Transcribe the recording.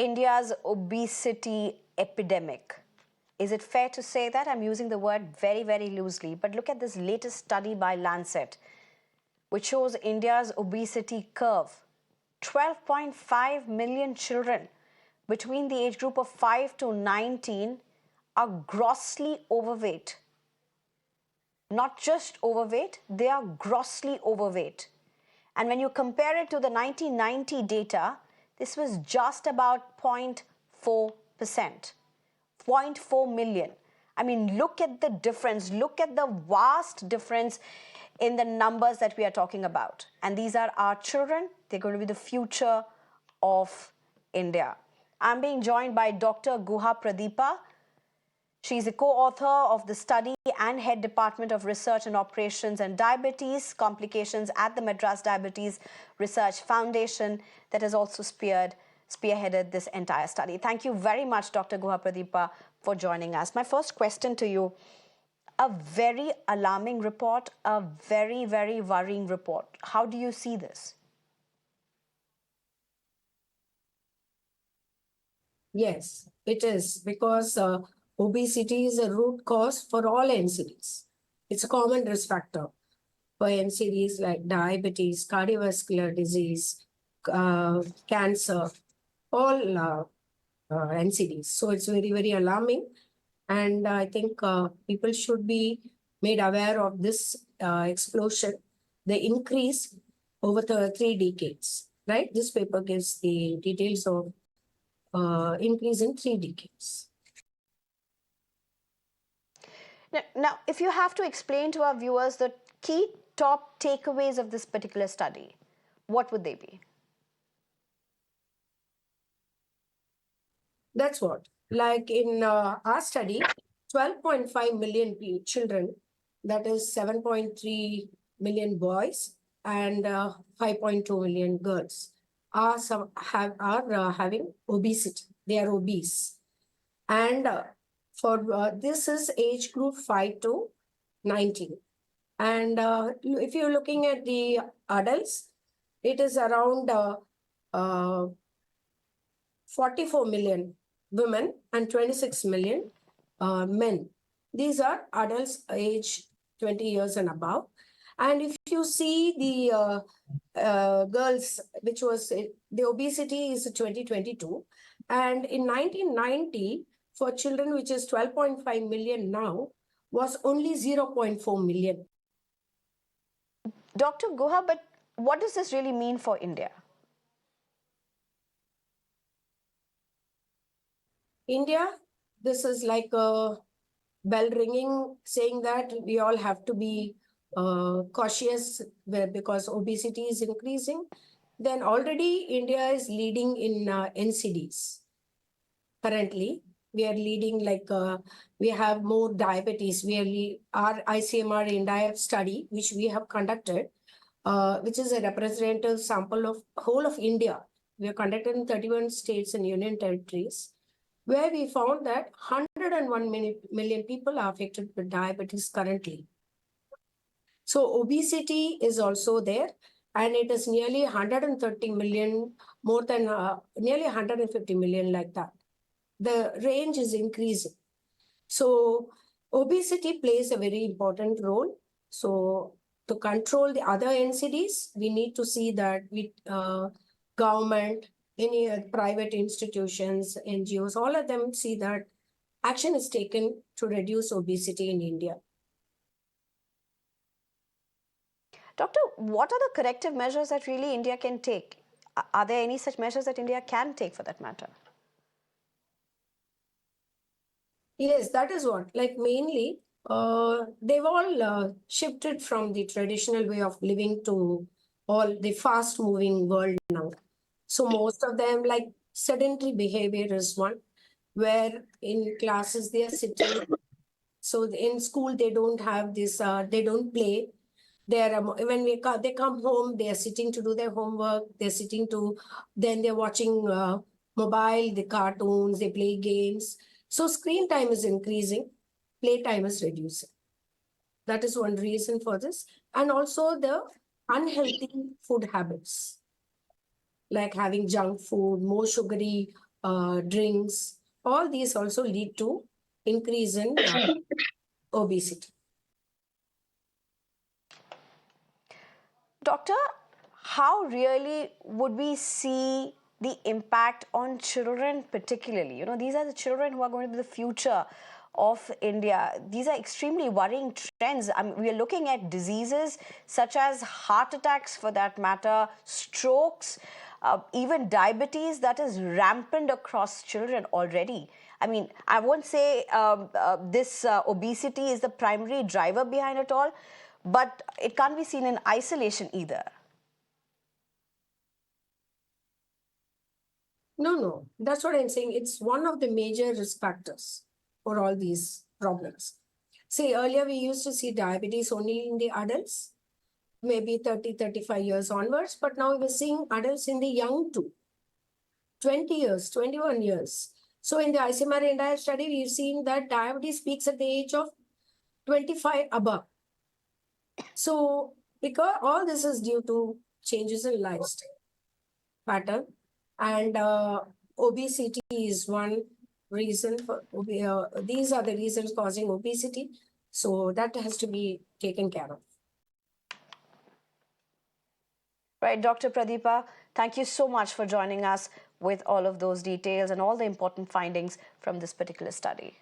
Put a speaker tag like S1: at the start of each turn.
S1: India's obesity epidemic. Is it fair to say that? I'm using the word very, very loosely, but look at this latest study by Lancet, which shows India's obesity curve. 12.5 million children between the age group of 5 to 19 are grossly overweight. Not just overweight, they are grossly overweight. And when you compare it to the 1990 data, this was just about 0.4%, 0.4 million. I mean, look at the difference. Look at the vast difference in the numbers that we are talking about. And these are our children. They're going to be the future of India. I'm being joined by Dr. Guha Pradeepa. She's a co-author of the study and head Department of Research and Operations and Diabetes Complications at the Madras Diabetes Research Foundation that has also spearheaded this entire study. Thank you very much, Dr. Guha Pradeepa, for joining us. My first question to you, a very alarming report, a very, very worrying report. How do you see this?
S2: Yes, it is, because obesity is a root cause for all NCDs. It's a common risk factor for NCDs like diabetes, cardiovascular disease, cancer, all NCDs. So it's very, very alarming. And I think people should be made aware of this explosion, the increase over the 3 decades, right? This paper gives the details of increase in 3 decades.
S1: Now, if you have to explain to our viewers the key top takeaways of this particular study, what would they be?
S2: That's what. Like in our study, 12.5 million children, that is 7.3 million boys and 5.2 million girls, are having obesity. They are obese. And this is age group 5 to 19. And if you're looking at the adults, it is around 44 million women and 26 million men. These are adults age 20 years and above. And if you see the girls, which was the obesity is 2022, and in 1990 for children, which is 12.5 million now, was only 0.4 million.
S1: Dr. Guha, but what does this really mean for India?
S2: India, this is like a bell ringing saying that we all have to be cautious because obesity is increasing. Then already India is leading in NCDs. Currently, we are leading, like we have more diabetes. Our ICMR India study, which we have conducted, which is a representative sample of whole of India. We have conducted in 31 states and union territories, where we found that 101 million people are affected with diabetes currently. So obesity is also there, and it is nearly 130 million, more than nearly 150 million, like that. The range is increasing. So obesity plays a very important role. So to control the other NCDs, we need to see that we government, any private institutions, NGOs, all of them see that action is taken to reduce obesity in India.
S1: Doctor, what are the corrective measures that really India can take? Are there any such measures that India can take for that matter?
S2: Yes, that is what. Like mainly, they've all shifted from the traditional way of living to all the fast-moving world now. So most of them, like sedentary behavior is one, where in classes they are sitting. So in school they don't have this, they don't play. When they come home, they are sitting to do their homework. Then they're watching mobile, the cartoons, they play games. So screen time is increasing, play time is reducing. That is one reason for this. And also the unhealthy food habits, like having junk food, more sugary drinks, all these also lead to increase in obesity.
S1: Doctor, how really would we see the impact on children particularly? You know, these are the children who are going to be the future of India. These are extremely worrying trends. We are looking at diseases such as heart attacks, for that matter, strokes, even diabetes that is rampant across children already. I mean, I won't say this obesity is the primary driver behind it all, but it can't be seen in isolation either.
S2: No, that's what I'm saying. It's one of the major risk factors for all these problems. See, earlier we used to see diabetes only in the adults, maybe 30, 35 years onwards, but now we're seeing adults in the young too, 20 years, 21 years. So in the ICMR entire study, we've seen that diabetes peaks at the age of 25 above. So because all this is due to changes in lifestyle pattern, and obesity is one reason for these are the reasons causing obesity. So that has to be taken care of.
S1: Right, Dr. Pradeepa, thank you so much for joining us with all of those details and all the important findings from this particular study.